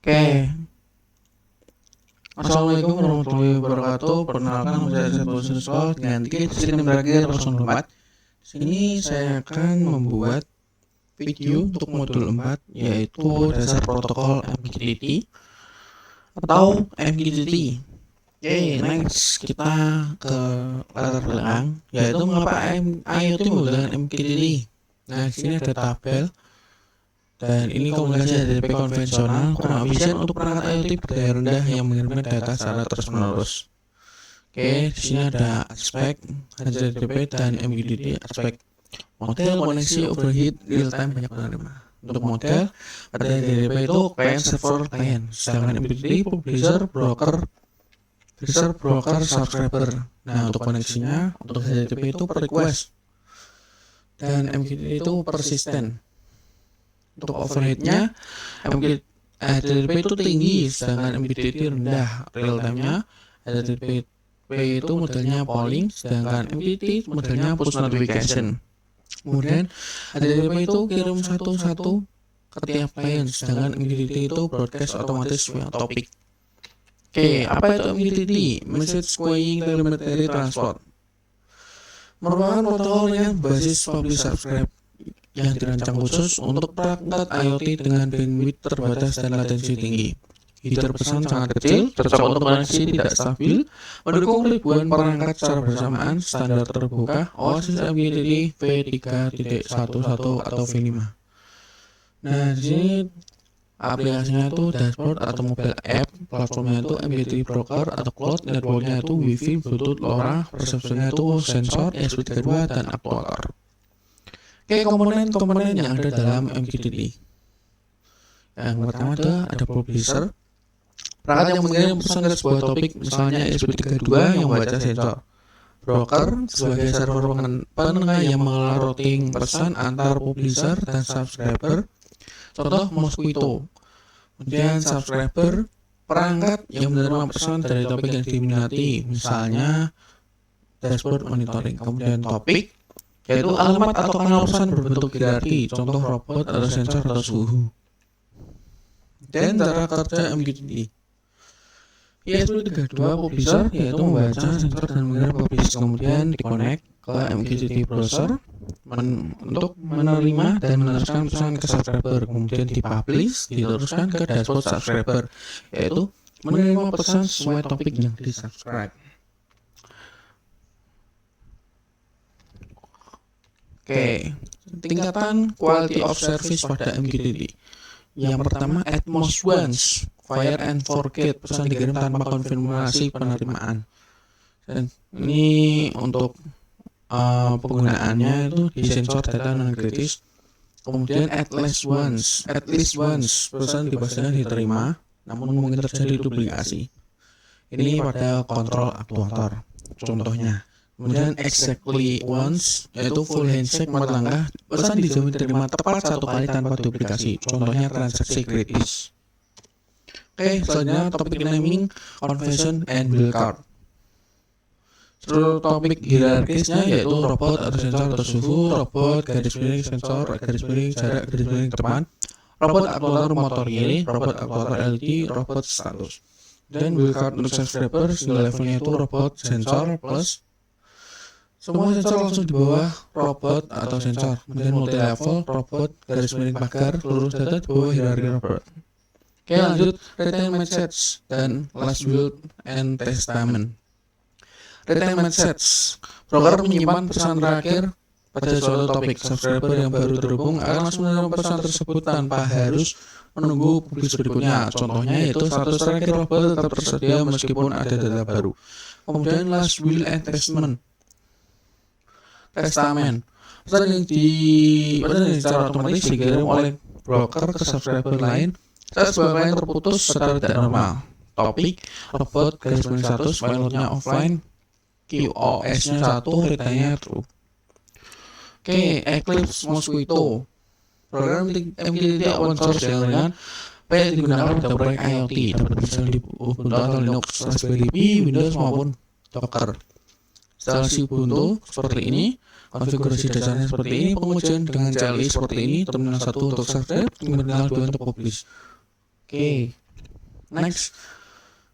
Oke, Assalamualaikum warahmatullahi wabarakatuh. Perkenalkan, saya Siswa ganti sini berakhir 04. Sini saya akan membuat video untuk modul 4, yaitu dasar protokol MQTT atau MQTT. Oke, next kita ke latar belakang, yaitu mengapa IoT menggunakan MQTT. Nah, di sini ada tabel. Dan ini komunikasi HTTP konvensional kurang efisien untuk perangkat IoT berdaya rendah yang mengirimkan data secara terus-menerus. Oke, di sini ada aspek HTTP dan MQTT, aspek model, koneksi, overhead, real time, banyak penerima. Untuk model, pada HTTP itu client, server, client. Sedangkan MQTT, publisher, broker, subscriber. Nah, untuk koneksinya, untuk HTTP itu per request. Dan MQTT itu persisten. Untuk overheadnya, HTTP itu tinggi, sedangkan MQTT rendah. Real time-nya, HTTP itu modelnya polling, sedangkan MQTT modelnya push notification. Kemudian HTTP itu kirim satu-satu ke tiap client, sedangkan MQTT itu broadcast otomatis via topik. Oke, apa itu MQTT? Message Queuing Telemetry Transport. Merupakan protokol yang berbasis publish subscribe yang dirancang khusus untuk perangkat IoT dengan bandwidth terbatas dan latensi tinggi. Header pesan sangat kecil, cocok untuk koneksi tidak stabil, mendukung ribuan perangkat secara bersamaan, standar terbuka, OSIS MQTT v3.11 atau v5. Nah, di sini aplikasinya itu dashboard atau mobile app, platformnya itu MQTT broker atau cloud, networknya itu Wi-Fi, Bluetooth, LoRa, resepsinya itu sensor, ESP32 dan aktuator. Oke, komponen-komponen yang ada dalam MQTT. Yang pertama ada publisher, perangkat yang mengirim pesan ke sebuah topik, misalnya ESP32 yang membaca sensor. Broker sebagai server penengah yang mengelola routing pesan antar publisher dan subscriber, contoh Mosquito. Kemudian subscriber, perangkat yang menerima pesan dari topik yang diminati, misalnya dashboard monitoring. Kemudian topik, yaitu alamat atau kanal pesan berbentuk hierarki, contoh robot atau sensor atau suhu. Dan cara kerja MQTT. ESP32 publisher, yaitu membaca sensor dan mengirim publish, kemudian dikonek ke MQTT browser untuk menerima dan meneruskan pesan ke subscriber, kemudian dipublish, diteruskan ke dashboard subscriber, yaitu menerima pesan sesuai topik yang disubscribe. Oke, tingkatan quality of service pada MQTT. Yang pertama, at most once, fire and forget, pesan dikirim tanpa konfirmasi penerimaan. Dan ini untuk penggunaannya itu di sensor data non kritis. Kemudian at least once, pesan dipastikan diterima, namun mungkin terjadi duplikasi. Ini pada kontrol aktuator, contohnya. Kemudian exactly once, yaitu full handshake 4 langkah, pesan dijamin diterima tepat satu kali tanpa duplikasi, contohnya transaksi kritis. Oke, selanjutnya topik naming, convention, and build card. Seluruh topik hierarkisnya yaitu robot atau sensor atau suhu, robot, garis miring, sensor, garis miring, jarak, garis miring, depan, robot aktuator motor kiri, robot aktuator LED, robot status. Dan build card untuk subscriber, single levelnya itu robot, sensor, plus semua sensor langsung di bawah robot atau sensor. Kemudian multi level, robot, garis miring pagar, lurus data di bawah hierarki robot. Oke, lanjut retain message dan last will and testament. Retain message, broker menyimpan pesan terakhir pada suatu topik. Subscriber yang baru terhubung akan langsung menerima pesan tersebut tanpa harus menunggu publish berikutnya. Contohnya yaitu status terakhir robot tetap tersedia meskipun ada data baru. Kemudian last will and testament. Testament, pesan yang secara otomatis dikirim oleh broker ke subscriber lain saat sebuah klien terputus secara tidak normal. Topik, robot, garis miring status, filenya offline, QoS-nya 1, retanya true. Oke, Eclipse Mosquito, program MQTT open source yang ringan, banyak digunakan pada proyek IoT, dapat bisa di Ubuntu atau Linux, Raspberry Pi, Windows maupun Docker. Instalasi Ubuntu seperti ini, konfigurasi dasarnya seperti ini, pengujian dengan CLI seperti ini, terminal 1 untuk subscribe, terminal 2 untuk publish. Oke, Next,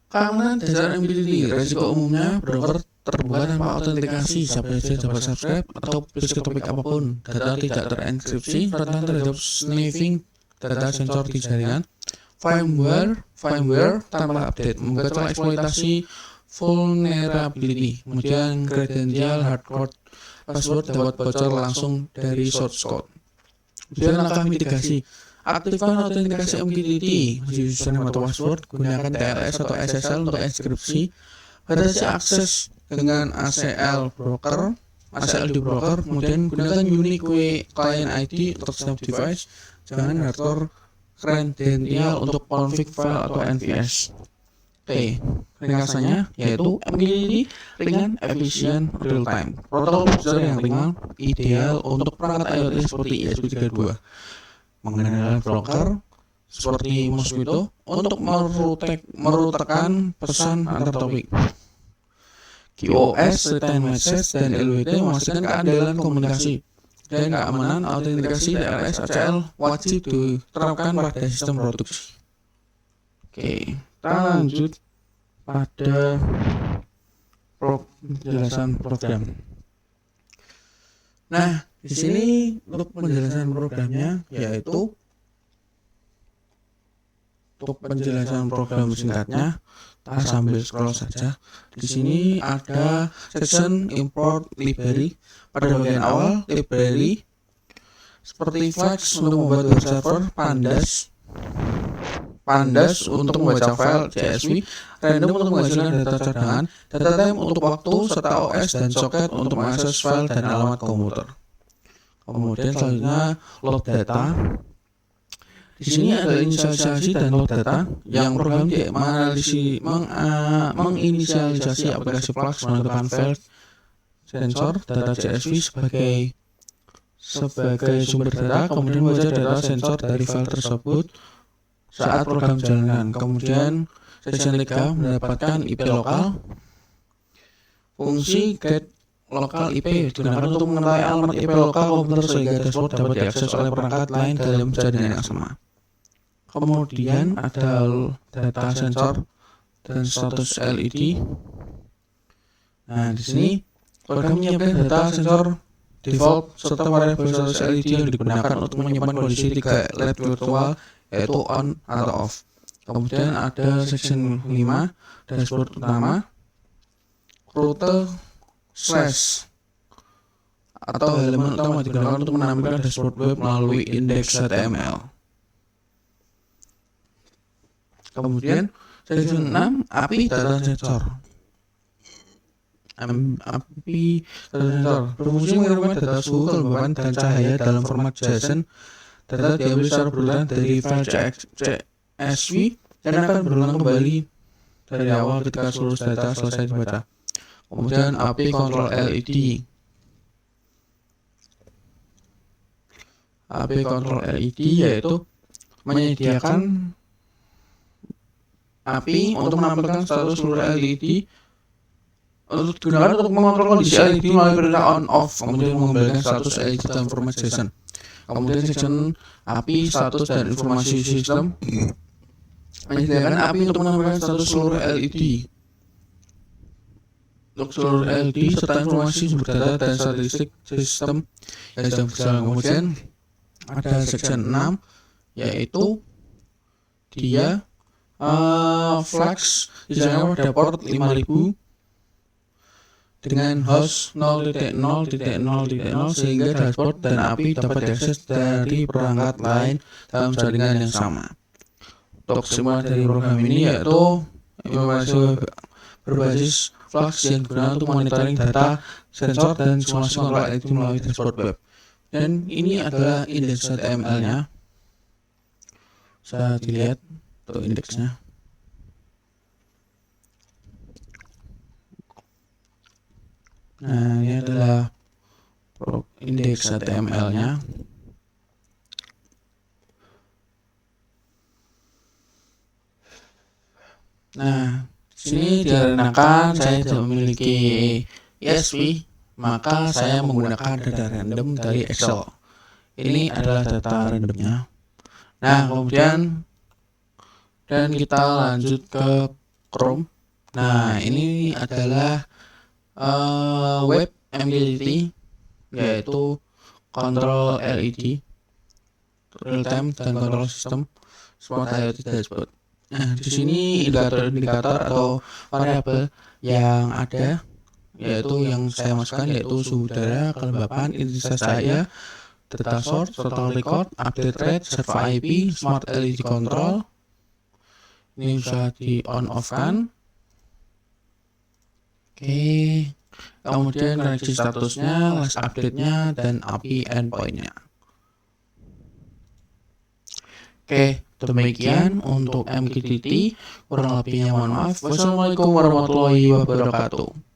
keamanan dasar MQTT. Resiko umumnya broker terbuka tanpa autentikasi. Siapa saja dapat subscribe atau publish ke topik apapun. Data tidak terenkripsi, rentan terhadap sniffing data sensor di jaringan. Firmware tanpa update, membuka celah eksploitasi vulnerability. Kemudian kredensial hardcode password dapat bocor langsung dari source code. Kemudian langkah mitigasi, aktifkan autentikasi MQTT, username atau password, gunakan TLS atau SSL untuk enkripsi, batasi akses dengan ACL di broker, kemudian gunakan unique client ID untuk setiap device, jangan hardcore kredensial untuk config file atau NVS. Oke, ringkasannya yaitu MQTT ringan, efisien, real time. Protokol browser yang ringan ideal untuk perangkat IoT seperti ESP32. Mengenal broker seperti Mosquito untuk merutekan pesan antar topik. QoS, retain message, dan LWT memastikan keandalan komunikasi dan keamanan. Autentikasi TLS ACL wajib diterapkan pada sistem produksi. Oke, kita lanjut pada penjelasan program. Nah, di sini untuk penjelasan programnya yaitu untuk penjelasan program singkatnya, kita sambil scroll saja. Di sini ada section import library. Pada bagian awal, library seperti Flash untuk membuat web server, Pandas untuk membaca file CSV, Random untuk menghasilkan data cadangan, DataTime untuk waktu, serta OS dan socket untuk mengakses file dan alamat komputer. Kemudian selanjutnya load data. Di sini ada inisialisasi dan load data yang program menginisialisasi aplikasi Flash menentukan file sensor data CSV sebagai sumber data, kemudian membaca data sensor dari file tersebut saat program jalankan. Kemudian section 3 mendapatkan IP lokal. Fungsi get lokal IP digunakan untuk mengetahui alamat IP lokal komputer sehingga dashboard dapat diakses oleh perangkat lain dalam jaringan yang sama. Kemudian ada data sensor dan status LED. Nah, di sini program menyiapkan data sensor default serta variabel status LED yang digunakan untuk menyimpan kondisi 3 LED virtual yaitu on atau off. Kemudian ada section 5 dashboard utama, rute slash atau halaman utama digunakan untuk menampilkan dashboard web melalui index.html. Kemudian section 6 API data sensor. API data sensor berfungsi mengirimkan data suhu, kelembapan, dan cahaya dalam format JSON. Data diambil secara berulang dari file CSV dan akan berulang kembali dari awal ketika seluruh data selesai dibaca. Kemudian API control LED. API control LED yaitu menyediakan API untuk menampilkan status seluruh LED untuk digunakan untuk mengontrol kondisi LED melalui perintah on off, kemudian mengembalikan status LED dalam format JSON. Kemudian section API status dan informasi sistem menyediakan API untuk menampilkan status seluruh LED untuk seluruh LED serta informasi sumber data dan statistik sistem yang sedang berjalan. Kemudian ada section 6 yaitu dia Flash dijalankan pada port 5000 dengan host 0.0.0.0 sehingga dashboard dan API dapat diakses dari perangkat lain dalam jaringan yang sama. Untuk simulasi dari program ini yaitu informasi berbasis Flash yang digunakan untuk monitoring data sensor dan simulasi kontrol LED melalui dashboard web. Dan ini adalah index.html-nya. Bisa dilihat untuk indeksnya. Nah, ini adalah indeks HTML-nya. Nah, di sini dikarenakan saya tidak memiliki ESP, maka saya menggunakan data random dari Excel. Ini adalah data randomnya. Nah, kemudian Dan kita lanjut ke Chrome. Nah, ini adalah web MQTT, yaitu control LED, real time dan control system, smart IoT dashboard. Nah, di sini indikator-indikator atau variabel yang ada, yaitu yang saya masukkan, yaitu suhu udara, kelembapan, intensitas cahaya, data source, total record, update rate, server IP, smart LED control. Ini bisa di on off kan. Oke, kemudian koneksi statusnya, last update-nya, dan API endpoint-nya. Oke, demikian untuk MQTT. Kurang lebihnya mohon maaf. Wassalamualaikum warahmatullahi wabarakatuh.